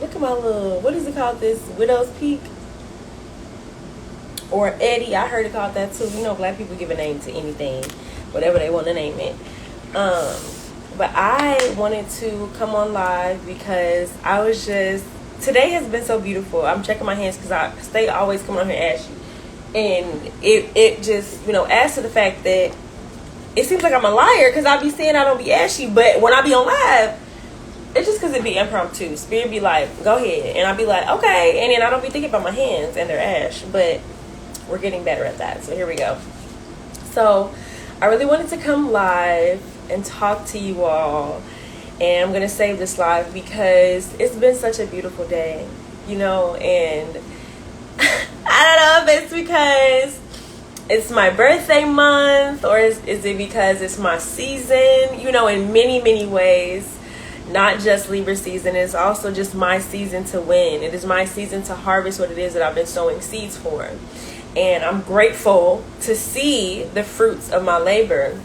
Look at my little, what is it called, this Widow's Peak? Or Eddie, I heard it called that too. You know, black people give a name to anything, whatever they want to name it. But I wanted to come on live because I was just, today has been so beautiful. I'm checking my hands because I stay always coming on here ashy. And it just, you know, adds to the fact that it seems like I'm a liar because I be saying I don't be ashy. But when I be on live, it's just because it be impromptu. Spirit be like, go ahead. And I be like, okay. And then I don't be thinking about my hands and their ash. But we're getting better at that. So here we go. So I really wanted to come live and talk to you all. And I'm going to save this live because it's been such a beautiful day, you know. And I don't know if it's because it's my birthday month or is it because it's my season, you know, in many, many ways. Not just Libra season, it's also just my season to win. It is my season to harvest what it is that I've been sowing seeds for. And I'm grateful to see the fruits of my labor.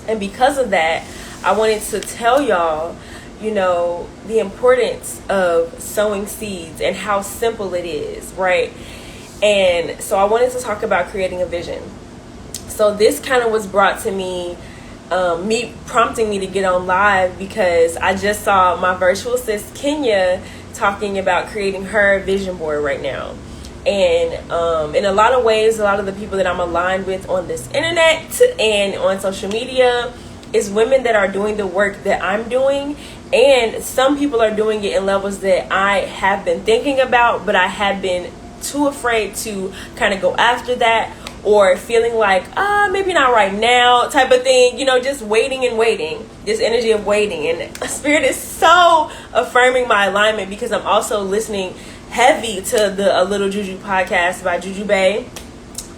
And because of that, I wanted to tell y'all, you know, the importance of sowing seeds and how simple it is, right? And so I wanted to talk about creating a vision. So this kind of was brought to me, me prompting me to get on live because I just saw my virtual sis Kenya talking about creating her vision board right now. And in a lot of ways, a lot of the people that I'm aligned with on this internet and on social media is women that are doing the work that I'm doing. And some people are doing it in levels that I have been thinking about, but I had been too afraid to kind of go after that, or feeling like, maybe not right now type of thing, you know, just waiting, this energy of waiting. And Spirit is so affirming my alignment because I'm also listening heavy to the A Little Juju podcast by Juju Bay.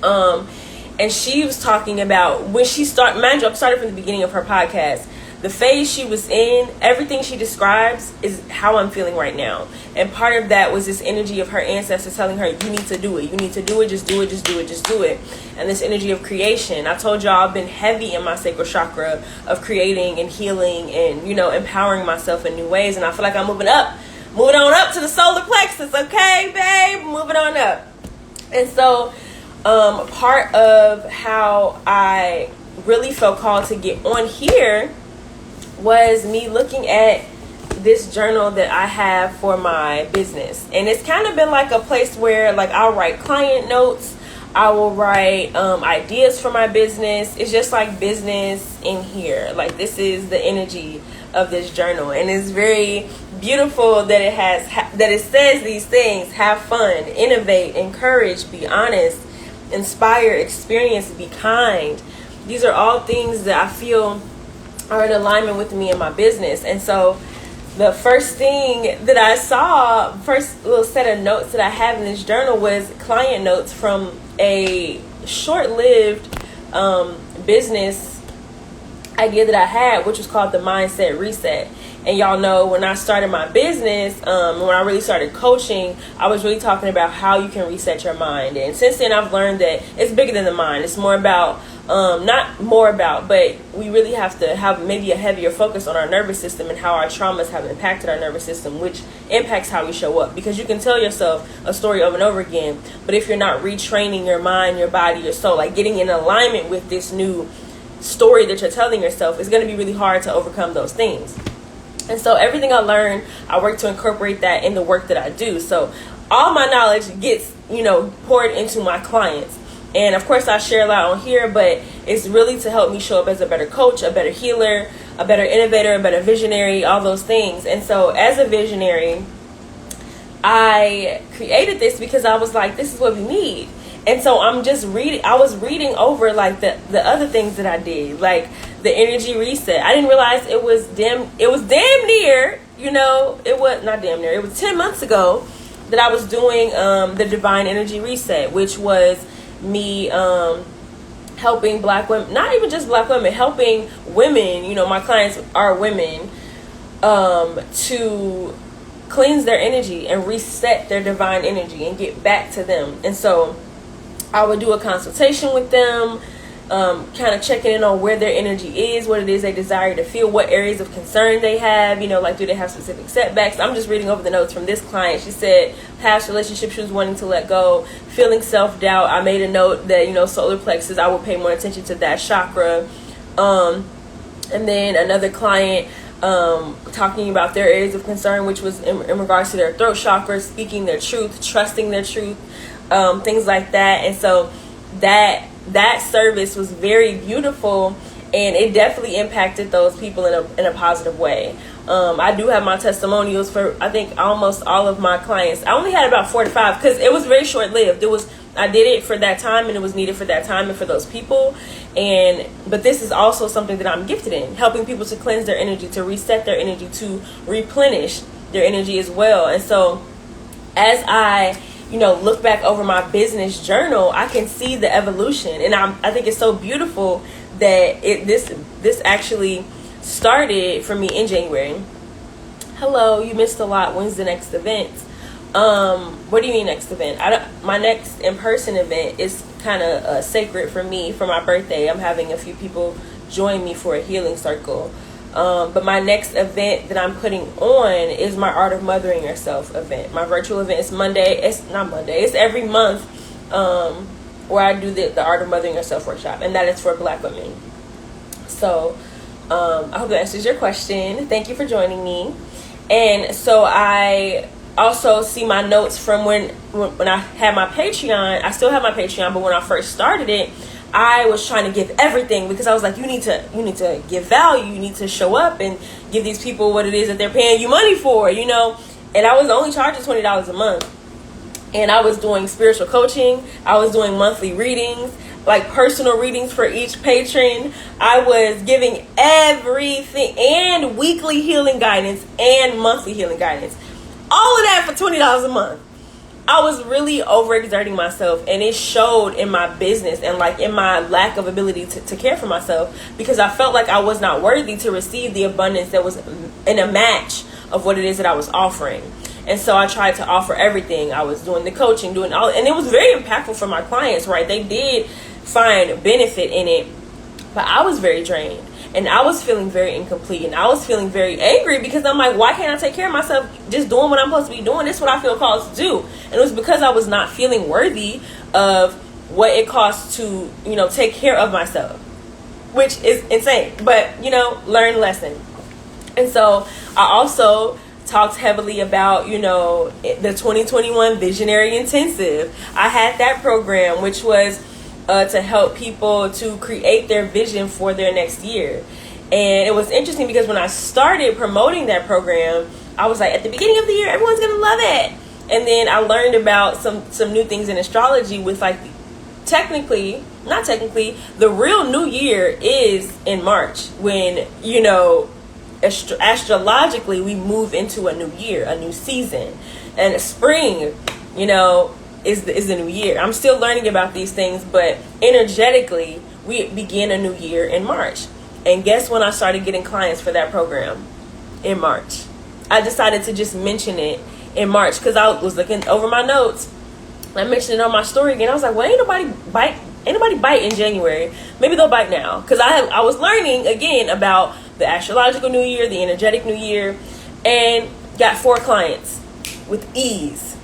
And she was talking about when she started, mind you, I started from the beginning of her podcast. The phase she was in, everything she describes is how I'm feeling right now. And part of that was this energy of her ancestors telling her, you need to do it. You need to do it. Just do it. Just do it. Just do it. And this energy of creation. I told y'all I've been heavy in my sacral chakra of creating and healing and, you know, empowering myself in new ways. And I feel like I'm moving on up to the solar plexus. Okay, babe? Moving on up. And so part of how I really felt called to get on here was me looking at this journal that I have for my business. And it's kind of been like a place where like I'll write client notes, I will write ideas for my business. It's just like business in here. Like this is the energy of this journal. And it's very beautiful that it has that it says these things: have fun, innovate, encourage, be honest, inspire, experience, be kind. These are all things that I feel are in alignment with me and my business. And so the first thing that I saw, first little set of notes that I have in this journal was client notes from a short-lived business idea that I had, which was called the Mindset Reset. And y'all know when I started my business, when I really started coaching, I was really talking about how you can reset your mind. And since then, I've learned that it's bigger than the mind. It's more about, but we really have to have maybe a heavier focus on our nervous system and how our traumas have impacted our nervous system, which impacts how we show up. Because you can tell yourself a story over and over again, but if you're not retraining your mind, your body, your soul, like getting in alignment with this new story that you're telling yourself, it's going to be really hard to overcome those things. And so everything I learned, I work to incorporate that in the work that I do. So all my knowledge gets, you know, poured into my clients. And of course I share a lot on here, but it's really to help me show up as a better coach, a better healer, a better innovator, a better visionary, all those things. And so as a visionary, I created this because I was like, this is what we need. And so I was reading over like the other things that I did, like the energy reset. I didn't realize it was damn near, you know, it was not damn near. It was 10 months ago that I was doing the divine energy reset, which was me helping black women, not even just black women, helping women, you know, my clients are women, to cleanse their energy and reset their divine energy and get back to them. And so I would do a consultation with them, kind of checking in on where their energy is, what it is they desire to feel, what areas of concern they have, like do they have specific setbacks. I'm just reading over the notes from this client. She said past relationships she was wanting to let go, feeling self-doubt. I made a note that, solar plexus, I will pay more attention to that chakra. And then another client talking about their areas of concern, which was in regards to their throat chakra, speaking their truth, trusting their truth, things like that. And so that service was very beautiful, and it definitely impacted those people in a positive way. I do have my testimonials for, I think, almost all of my clients. I only had about 4 to 5 because it was very short-lived. I did it for that time, and it was needed for that time and for those people. But this is also something that I'm gifted in, helping people to cleanse their energy, to reset their energy, to replenish their energy as well. And so as I look back over my business journal, I can see the evolution. And I think it's so beautiful that this actually started for me in January. Hello, you missed a lot. When's the next event? What do you mean next event? My next in-person event is kind of sacred for me for my birthday. I'm having a few people join me for a healing circle. But my next event that I'm putting on is my Art of Mothering Yourself event. My virtual event is Monday. It's not Monday. It's every month where I do the Art of Mothering Yourself workshop. And that is for Black women. So I hope that answers your question. Thank you for joining me. And so I also see my notes from when I had my Patreon. I still have my Patreon, but when I first started it, I was trying to give everything because I was like, you need to give value. You need to show up and give these people what it is that they're paying you money for, And I was only charging $20 a month. And I was doing spiritual coaching. I was doing monthly readings, like personal readings for each patron. I was giving everything, and weekly healing guidance and monthly healing guidance. All of that for $20 a month. I was really overexerting myself, and it showed in my business and like in my lack of ability to care for myself, because I felt like I was not worthy to receive the abundance that was in a match of what it is that I was offering. And so I tried to offer everything. I was doing the coaching, doing all, and it was very impactful for my clients, right? They did find benefit in it, but I was very drained. And I was feeling very incomplete, and I was feeling very angry because I'm like, why can't I take care of myself just doing what I'm supposed to be doing? This is what I feel called to do. And it was because I was not feeling worthy of what it costs to, take care of myself, which is insane, but, learn lesson. And so I also talked heavily about, the 2021 Visionary Intensive. I had that program, which was to help people to create their vision for their next year. And it was interesting because when I started promoting that program, I was like, at the beginning of the year, everyone's going to love it. And then I learned about some new things in astrology with not technically, the real new year is in March when, astrologically we move into a new year, a new season. And spring, is the new year. I'm still learning about these things, but energetically, we begin a new year in March. And guess when I started getting clients for that program? In March. I decided to just mention it in March because I was looking over my notes. I mentioned it on my story again. I was like, well, ain't nobody bite in January. Maybe they'll bite now. Because I was learning again about the astrological new year, the energetic new year, and got 4 clients with ease.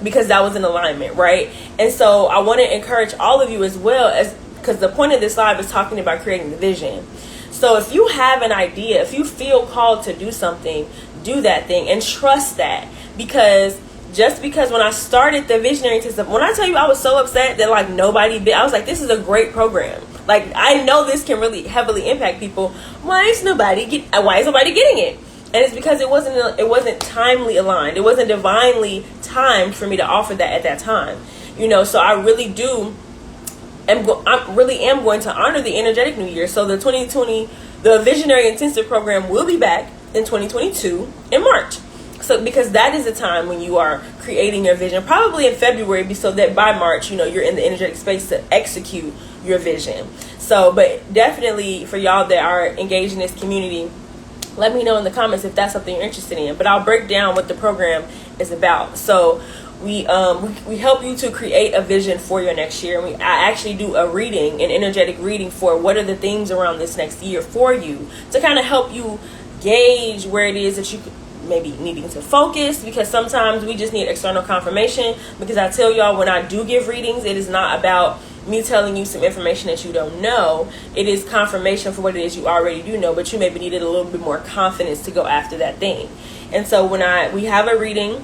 Because that was in alignment, right? And so I want to encourage all of you as well, because the point of this live is talking about creating the vision. So if you have an idea, if you feel called to do something, do that thing and trust that. Because just because when I started the Visionary Intensive, when I tell you I was so upset that I was like, this is a great program. Like, I know this can really heavily impact people. Why is nobody getting it? And it's because it wasn't timely aligned. It wasn't divinely timed for me to offer that at that time. So I really am going to honor the energetic new year. So the Visionary Intensive program will be back in 2022 in March. So because that is the time when you are creating your vision, probably in February, so that by March, you're in the energetic space to execute your vision. So, but definitely for y'all that are engaged in this community, let me know in the comments if that's something you're interested in. But I'll break down what the program is about. So We help you to create a vision for your next year. And I actually do a reading, an energetic reading for what are the themes around this next year for you, to kind of help you gauge where it is that you could maybe needing to focus, because sometimes we just need external confirmation. Because I tell y'all, when I do give readings, it is not about me telling you some information that you don't know. It is confirmation for what it is you already do know, but you maybe needed a little bit more confidence to go after that thing. And so when we have a reading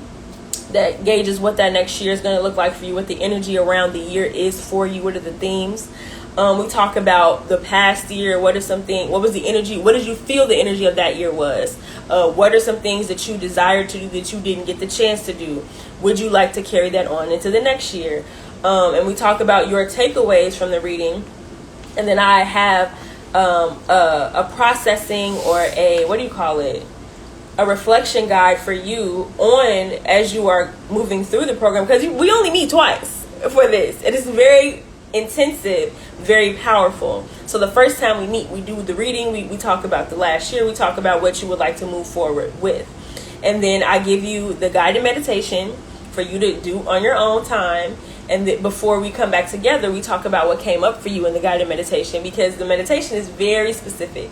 that gauges what that next year is going to look like for you, what the energy around the year is for you, what are the themes. We talk about the past year. What was the energy? What did you feel the energy of that year was? What are some things that you desired to do that you didn't get the chance to do? Would you like to carry that on into the next year? And we talk about your takeaways from the reading. And then I have a processing, or a reflection guide for you on as you are moving through the program. Because we only meet twice for this. It is very intensive, very powerful. So the first time we meet, we do the reading, we talk about the last year, we talk about what you would like to move forward with, and then I give you the guided meditation for you to do on your own time. And before we come back together, we talk about what came up for you in the guided meditation, because the meditation is very specific.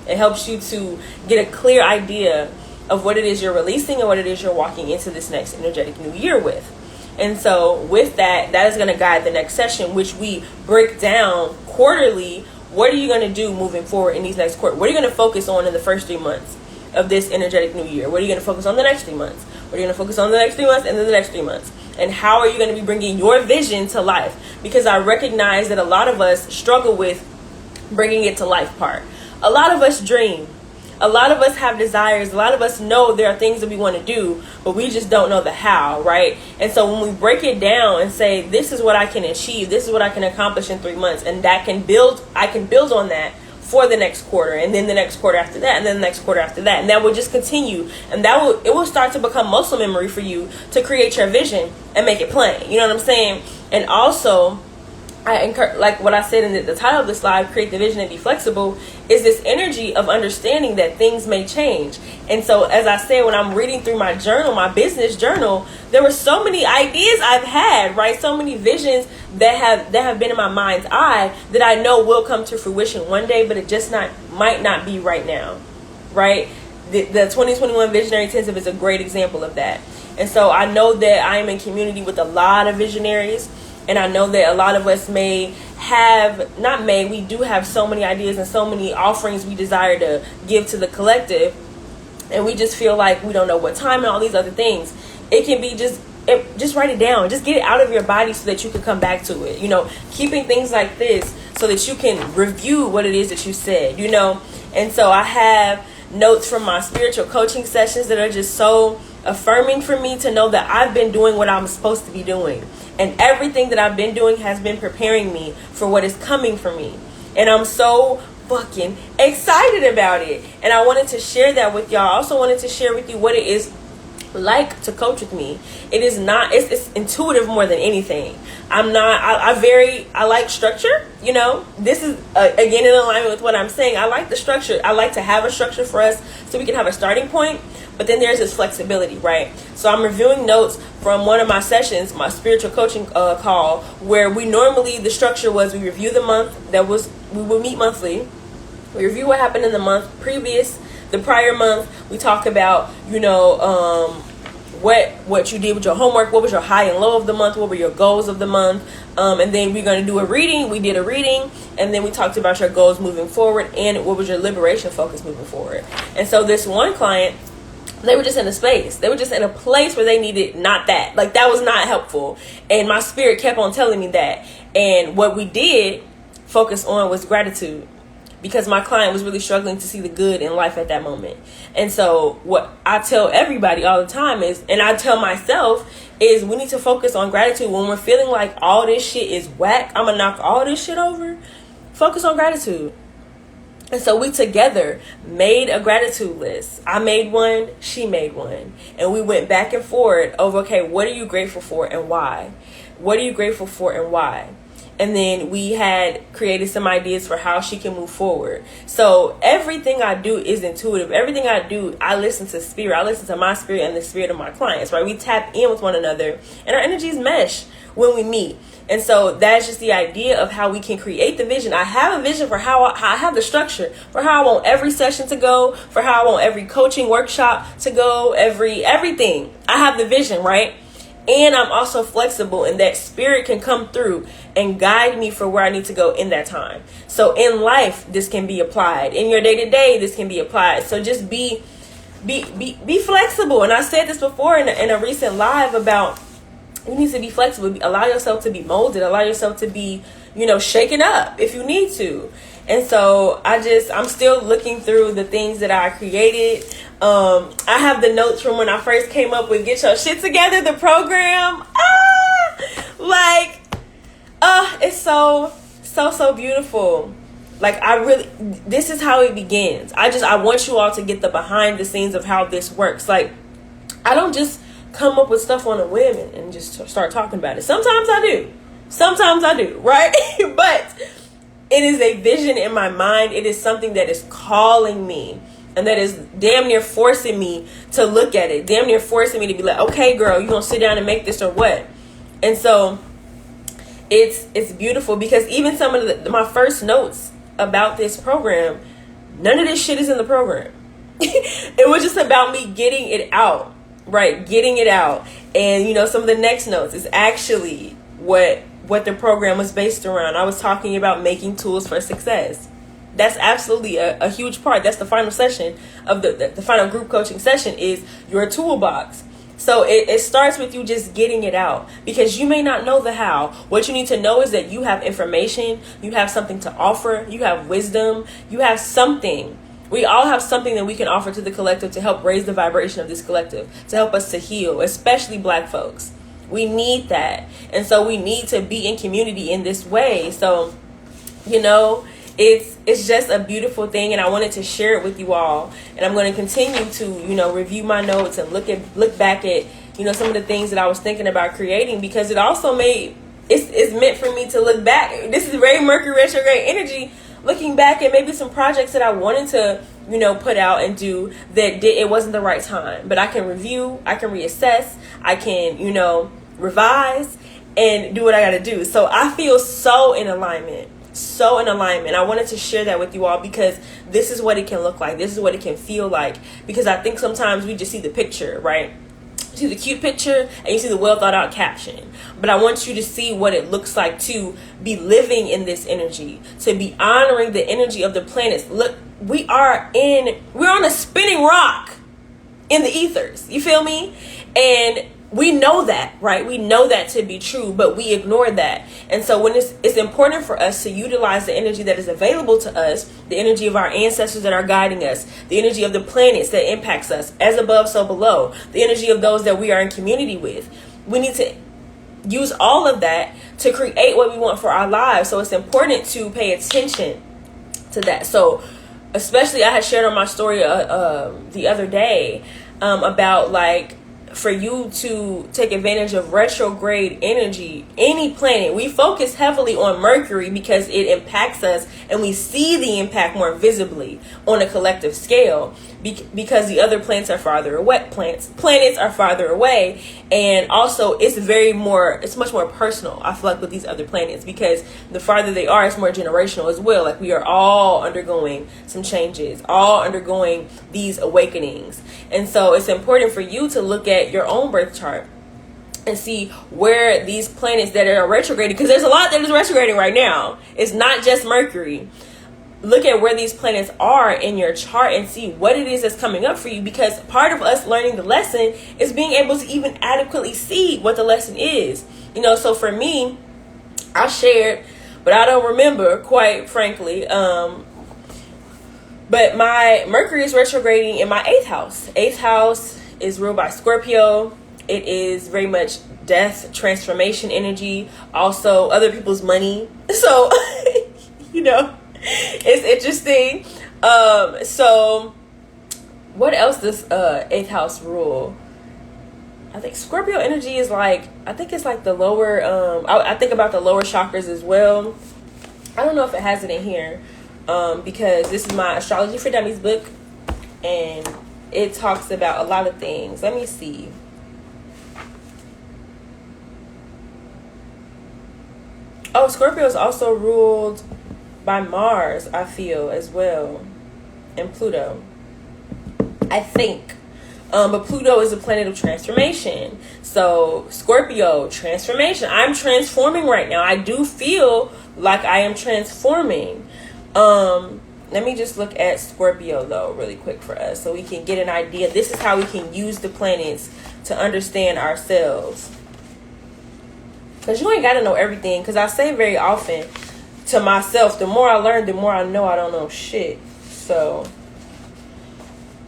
It helps you to get a clear idea of what it is you're releasing and what it is you're walking into this next energetic new year with. And so with that is going to guide the next session, which we break down quarterly. What are you going to do moving forward in these next quarter? What are you going to focus on in the first 3 months of this energetic new year? What are you going to focus on the next 3 months? What are you going to focus on the next 3 months and then the next 3 months? And how are you going to be bringing your vision to life? Because I recognize that a lot of us struggle with bringing it to life part. A lot of us dream. A lot of us have desires. A lot of us know there are things that we want to do, but we just don't know the how, right? And so when we break it down and say, this is what I can achieve, this is what I can accomplish in 3 months, and I can build on that for the next quarter, and then the next quarter after that, and then the next quarter after that, and that will just continue, and it will start to become muscle memory for you to create your vision and make it plain. You know what I'm saying? And also, I encourage, like what I said in the title of this live, create the vision and be flexible, is this energy of understanding that things may change. And so, as I said, when I'm reading through my journal, my business journal, there were so many ideas I've had, right? So many visions that have been in my mind's eye that I know will come to fruition one day, but it just might not be right now, right? The 2021 Visionary Intensive is a great example of that. And so I know that I am in community with a lot of visionaries. And I know that a lot of us we do have so many ideas and so many offerings we desire to give to the collective. And we just feel like we don't know what time and all these other things. It can be just write it down. Just get it out of your body so that you can come back to it. You know, keeping things like this so that you can review what it is that you said, you know. And so I have notes from my spiritual coaching sessions that are just so affirming for me to know that I've been doing what I'm supposed to be doing. And everything that I've been doing has been preparing me for what is coming for me. And I'm so fucking excited about it. And I wanted to share that with y'all. I also wanted to share with you what it is like to coach with me. It's intuitive more than anything. I like structure, you know. This is again in alignment with what I'm saying. I like the structure. I like to have a structure for us so we can have a starting point. But then there's this flexibility, right? So I'm reviewing notes from one of my sessions, my spiritual coaching call, where the structure was we review the month. We will meet monthly. We review what happened in the month previous, the prior month. We talk about, you know, what you did with your homework, what was your high and low of the month, what were your goals of the month, and then we're going to do a reading. We did a reading, and then we talked about your goals moving forward and what was your liberation focus moving forward. And so this one client, they were just in a space. They were just in a place where they needed not that. Like, that was not helpful. And my spirit kept on telling me that. And what we did focus on was gratitude, because my client was really struggling to see the good in life at that moment. And so what I tell everybody all the time is, and I tell myself, is we need to focus on gratitude. When we're feeling like all this shit is whack, I'm going to knock all this shit over, focus on gratitude. And so we together made a gratitude list. I made one, she made one. And we went back and forth over, okay, what are you grateful for and why? What are you grateful for and why? And then we had created some ideas for how she can move forward. So everything I do is intuitive. Everything I do, I listen to spirit. I listen to my spirit and the spirit of my clients, right? We tap in with one another and our energies mesh when we meet. And so that's just the idea of how we can create the vision. I have a vision for how I have the structure for how I want every session to go, for how I want every coaching workshop to go, everything. I have the vision, right? And I'm also flexible in that spirit can come through and guide me for where I need to go in that time. So in life, this can be applied. In your day-to-day, this can be applied. So just be flexible. And I said this before in a recent live about you need to be flexible. Allow yourself to be molded. Allow yourself to be, shaken up if you need to. And so I'm still looking through the things that I created. I have the notes from when I first came up with Get Your Shit Together, the program. It's so beautiful. This is how it begins. I want you all to get the behind the scenes of how this works. Like, I don't just come up with stuff on a whim and just start talking about it. Sometimes I do, right? But it is a vision in my mind. It is something that is calling me and that is damn near forcing me to look at it, damn near forcing me to be like, okay, girl, you gonna sit down and make this or what? And so it's beautiful because even some of my first notes about this program, none of this shit is in the program. It was just about me getting it out. Right, getting it out. And some of the next notes is actually what the program was based around. I was talking about making tools for success. That's absolutely a huge part. That's the final session of the final group coaching session is your toolbox. So it starts with you just getting it out because you may not know the how. What you need to know is that you have information, you have something to offer, you have wisdom, you have something. We all have something that we can offer to the collective to help raise the vibration of this collective, to help us to heal, especially Black folks. We need that. And so we need to be in community in this way. So, it's just a beautiful thing. And I wanted to share it with you all. And I'm going to continue to, review my notes and look back at, some of the things that I was thinking about creating because it also it's meant for me to look back. This is very Mercury retrograde energy. Looking back at maybe some projects that I wanted to, put out and do it wasn't the right time. But I can review, I can reassess, I can, revise and do what I got to do. So I feel so in alignment. I wanted to share that with you all because this is what it can look like. This is what it can feel like. Because I think sometimes we just see the picture, right? You see the cute picture and you see the well thought out caption. But I want you to see what it looks like to be living in this energy, to be honoring the energy of the planets. Look, we're on a spinning rock in the ethers. You feel me? And we know that, right? We know that to be true, but we ignore that. And so when it's important for us to utilize the energy that is available to us, the energy of our ancestors that are guiding us, the energy of the planets that impacts us, as above, so below, the energy of those that we are in community with. We need to use all of that to create what we want for our lives. So it's important to pay attention to that. So especially I had shared on my story the other day about for you to take advantage of retrograde energy, any planet. We focus heavily on Mercury because it impacts us and we see the impact more visibly on a collective scale because the other planets are farther away. Planets are farther away. And also it's much more personal, I feel like, with these other planets because the farther they are, it's more generational as well. Like we are all undergoing some changes, all undergoing these awakenings. And so it's important for you to look at your own birth chart and see where these planets that are retrograding, because there's a lot that is retrograding right now. It's not just Mercury. Look at where these planets are in your chart and see what it is that's coming up for you, because part of us learning the lesson is being able to even adequately see what the lesson is. So for me, I shared, but I don't remember, quite frankly, but my Mercury is retrograding in my 8th house. 8th house is ruled by Scorpio. It is very much death, transformation energy, also other people's money. So, it's interesting. So what else does 8th house rule? I think Scorpio energy is like, I think it's like the lower, I think about the lower chakras as well. I don't know if it has it in here, because this is my Astrology for Dummies book, and it talks about a lot of things. Let me see. Oh, Scorpio is also ruled by Mars, I feel, as well, and Pluto, I think. But Pluto is a planet of transformation. So Scorpio, transformation. I'm transforming right now. I do feel like I am transforming. Let me just look at Scorpio though really quick for us so we can get an idea. This is how we can use the planets to understand ourselves. Because you ain't got to know everything. Because I say very often to myself, the more I learn, the more I know I don't know shit. So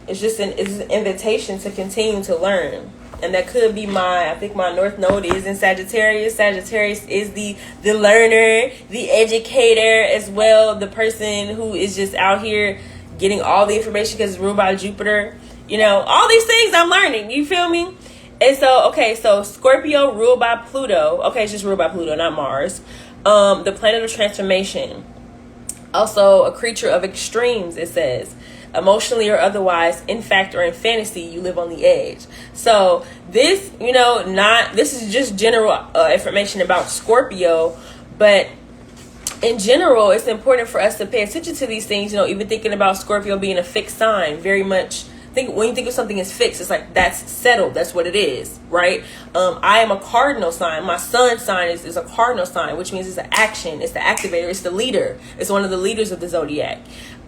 it's just an invitation to continue to learn. And that could be I think my North Node is in Sagittarius. Sagittarius is the learner, the educator as well. The person who is just out here getting all the information because it's ruled by Jupiter. You know, all these things I'm learning. You feel me? And so, okay, so Scorpio ruled by Pluto. Okay, it's just ruled by Pluto, not Mars. The planet of transformation. Also a creature of extremes, it says. Emotionally or otherwise, in fact or in fantasy, you live on the edge. So this, this is just general information about Scorpio, but in general, it's important for us to pay attention to these things. Even thinking about Scorpio being a fixed sign, very much. When you think of something as fixed, it's like that's settled. That's what it is, right? I am a cardinal sign. My sun sign is a cardinal sign, which means it's an action. It's the activator. It's the leader. It's one of the leaders of the zodiac.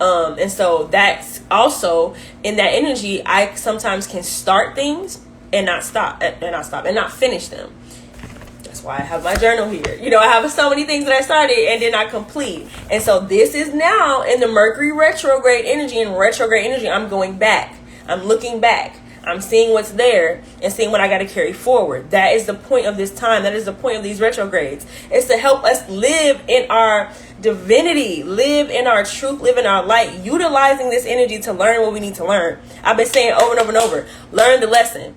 And so that's also in that energy. I sometimes can start things and not finish them. That's why I have my journal here. I have so many things that I started and did not complete. And so this is now in the Mercury retrograde energy. In retrograde energy, I'm going back. I'm looking back. I'm seeing what's there and seeing what I got to carry forward. That is the point of this time. That is the point of these retrogrades. It's to help us live in our divinity, live in our truth, live in our light, utilizing this energy to learn what we need to learn. I've been saying over and over and over, learn the lesson.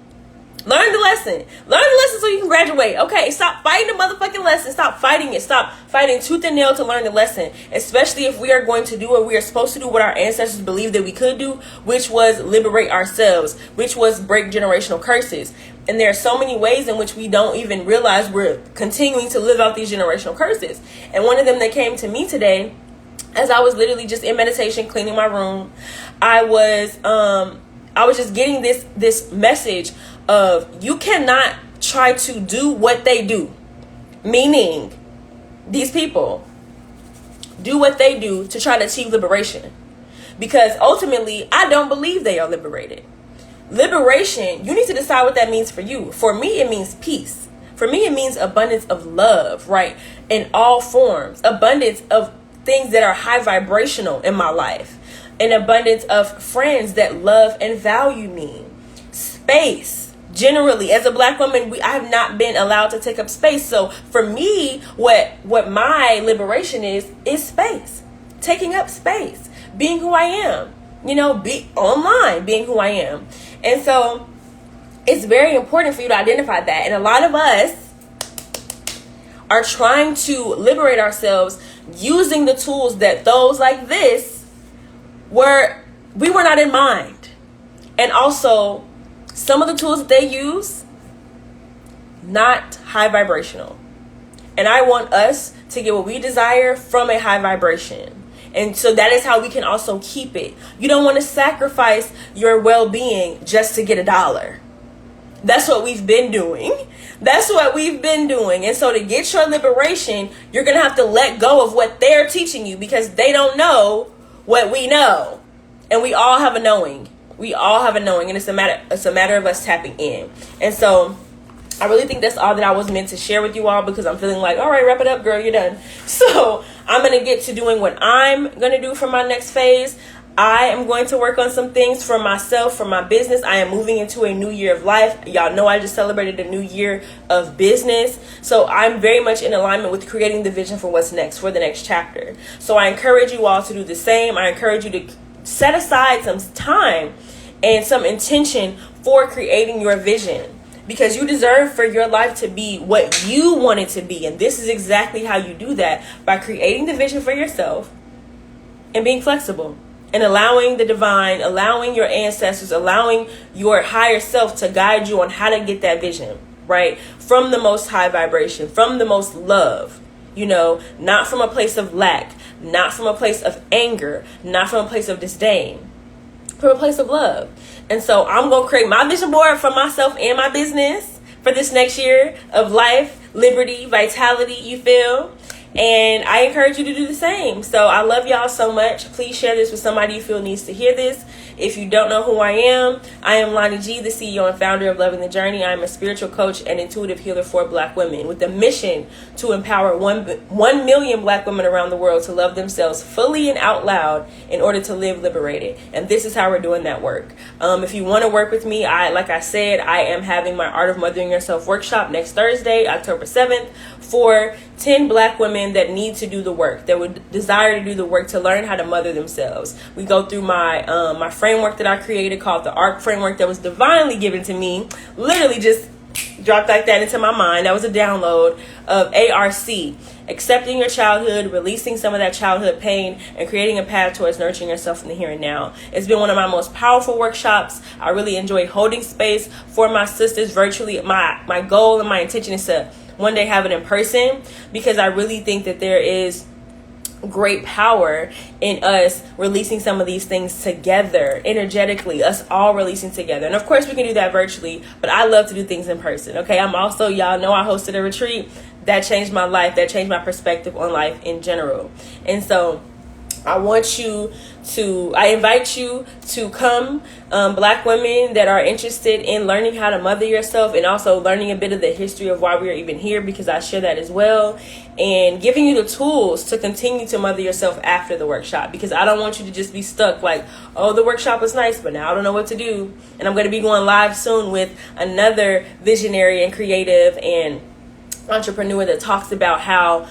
Learn the lesson. Learn the lesson so you can graduate. Okay, stop fighting the motherfucking lesson. Stop fighting it. Stop fighting tooth and nail to learn the lesson. Especially if we are going to do what we are supposed to do, what our ancestors believed that we could do, which was liberate ourselves, which was break generational curses. And there are so many ways in which we don't even realize we're continuing to live out these generational curses. And one of them that came to me today, as I was literally just in meditation, cleaning my room, I was just getting this message of you cannot try to do what they do. Meaning, these people do what they do to try to achieve liberation. Because ultimately, I don't believe they are liberated. Liberation, you need to decide what that means for you. For me, it means peace. For me, it means abundance of love, right? In all forms. Abundance of things that are high vibrational in my life. An abundance of friends that love and value me. Space. Generally, as a Black woman, I have not been allowed to take up space. So for me, what my liberation is space. Taking up space. Being who I am. Be online, being who I am. And so it's very important for you to identify that. And a lot of us are trying to liberate ourselves using the tools that those like this we were not in mind. And also, some of the tools that they use, not high vibrational. And I want us to get what we desire from a high vibration. And so that is how we can also keep it. You don't want to sacrifice your well-being just to get $1. That's what we've been doing. That's what we've been doing. And so to get your liberation, you're going to have to let go of what they're teaching you because they don't know what we know. And we all have a knowing. We all have a knowing, and it's a matter of us tapping in. And so I really think that's all that I was meant to share with you all because I'm feeling like, all right, wrap it up, girl, you're done. So I'm going to get to doing what I'm going to do for my next phase. I am going to work on some things for myself, for my business. I am moving into a new year of life. Y'all know I just celebrated a new year of business. So I'm very much in alignment with creating the vision for what's next, for the next chapter. So I encourage you all to do the same. I encourage you to set aside some time and some intention for creating your vision. because you deserve for your life to be what you want it to be. And this is exactly how you do that, by creating the vision for yourself and being flexible and allowing the divine, allowing your ancestors, allowing your higher self to guide you on how to get that vision, right? From the most high vibration, from the most love, not from a place of lack, not from a place of anger, not from a place of disdain, from a place of love. And so I'm going to create my vision board for myself and my business for this next year of life, liberty, vitality, you feel? And I encourage you to do the same. So I love y'all so much. Please share this with somebody you feel needs to hear this. If you don't know who I am Lonnie G, the CEO and founder of Loving the Journey. I am a spiritual coach and intuitive healer for Black women with the mission to empower 1 million Black women around the world to love themselves fully and out loud in order to live liberated. And this is how we're doing that work. If you want to work with me, like I said, I am having my Art of Mothering Yourself workshop next Thursday, October 7th, for 10 Black women that need to do the work, that would desire to do the work to learn how to mother themselves. We go through my framework that I created called the ARC framework that was divinely given to me, literally just dropped like that into my mind. That was a download of ARC, accepting your childhood, releasing some of that childhood pain, and creating a path towards nurturing yourself in the here and now. It's been one of my most powerful workshops. I really enjoy holding space for my sisters virtually. My goal and my intention is to one day have it in person, because I really think that there is great power in us releasing some of these things together, energetically, us all releasing together. And of course we can do that virtually, but I love to do things in person. Okay, I'm also, y'all know I hosted a retreat that changed my life, that changed my perspective on life in general. And so I invite you to come, Black women that are interested in learning how to mother yourself, and also learning a bit of the history of why we are even here, because I share that as well, and giving you the tools to continue to mother yourself after the workshop, because I don't want you to just be stuck like, oh, the workshop was nice, but now I don't know what to do. And I'm going to be going live soon with another visionary and creative and entrepreneur that talks about how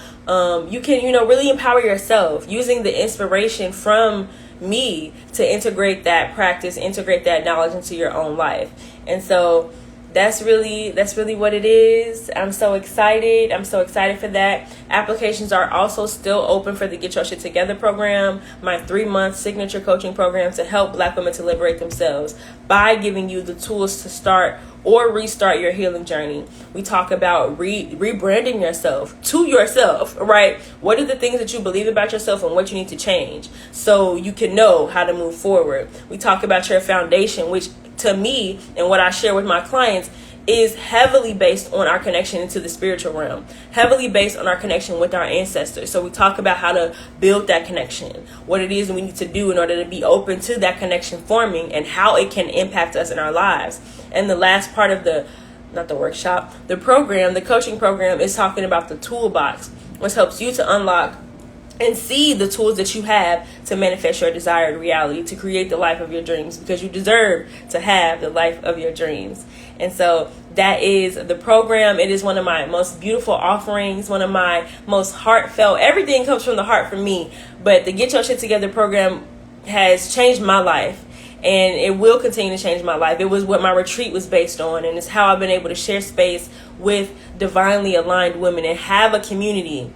you can, really empower yourself using the inspiration from me to integrate that practice, integrate that knowledge into your own life. And so that's really what it is. I'm so excited. For that. Applications are also still open for the Get Your Shit Together program, my 3-month signature coaching program to help Black women to liberate themselves by giving you the tools to start or restart your healing journey. We talk about rebranding yourself to yourself, right? What are the things that you believe about yourself and what you need to change so you can know how to move forward? We talk about your foundation, which to me and what I share with my clients is heavily based on our connection into the spiritual realm, heavily based on our connection with our ancestors. So we talk about how to build that connection, what it is we need to do in order to be open to that connection forming, and how it can impact us in our lives. And the last part of the program, the coaching program, is talking about the toolbox, which helps you to unlock and see the tools that you have to manifest your desired reality, to create the life of your dreams, because you deserve to have the life of your dreams. And so that is the program. It is one of my most beautiful offerings, one of my most heartfelt. Everything comes from the heart for me. But the Get Your Shit Together program has changed my life, and it will continue to change my life. It was what my retreat was based on, and it's how I've been able to share space with divinely aligned women and have a community,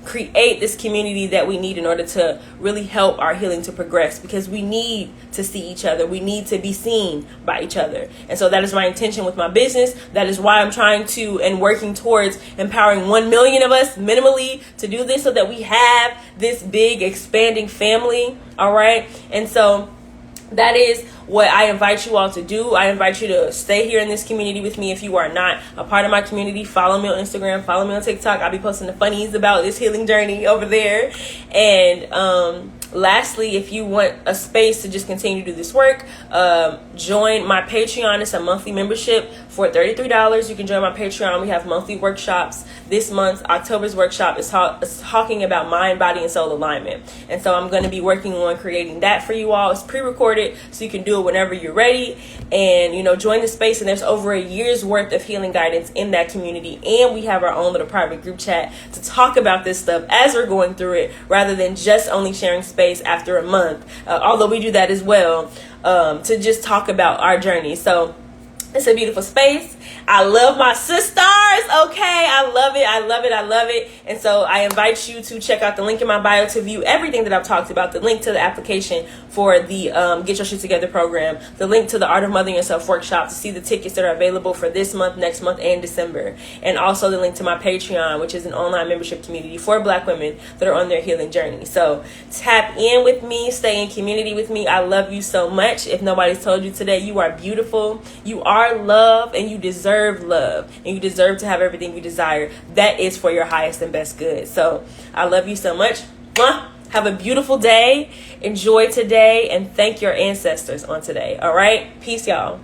create this community that we need in order to really help our healing to progress, because we need to see each other. We need to be seen by each other. And so that is my intention with my business. That is why I'm trying to and working towards empowering 1 million of us minimally to do this, so that we have this big expanding family. All right. And so that is what I invite you all to do. I invite you to stay here in this community with me. If you are not a part of my community, follow me on Instagram, follow me on TikTok. I'll be posting the funnies about this healing journey over there. And lastly, if you want a space to just continue to do this work, join my Patreon. It's a monthly membership for $33. You can join my Patreon. We have monthly workshops. This month, October's workshop is talking about mind, body, and soul alignment. And so I'm going to be working on creating that for you all. It's pre-recorded, so you can do it whenever you're ready. And, join the space. And there's over a year's worth of healing guidance in that community. And we have our own little private group chat to talk about this stuff as we're going through it, rather than just only sharing space after a month. Although we do that as well, to just talk about our journey. So It's a beautiful space. I love my sisters. Okay, I love it. I love it. I love it. And so I invite you to check out the link in my bio to view everything that I've talked about. The link to the application for the Get Your Shit Together program. The link to the Art of Mothering Yourself workshop to see the tickets that are available for this month, next month, and December. And also the link to my Patreon, which is an online membership community for Black women that are on their healing journey. So tap in with me. Stay in community with me. I love you so much. If nobody's told you today, you are beautiful. You are love, and you deserve love, and you deserve to have everything you desire. That is for your highest and best good. So I love you so much. Have a beautiful day. Enjoy today, and thank your ancestors on today. All right, peace, y'all.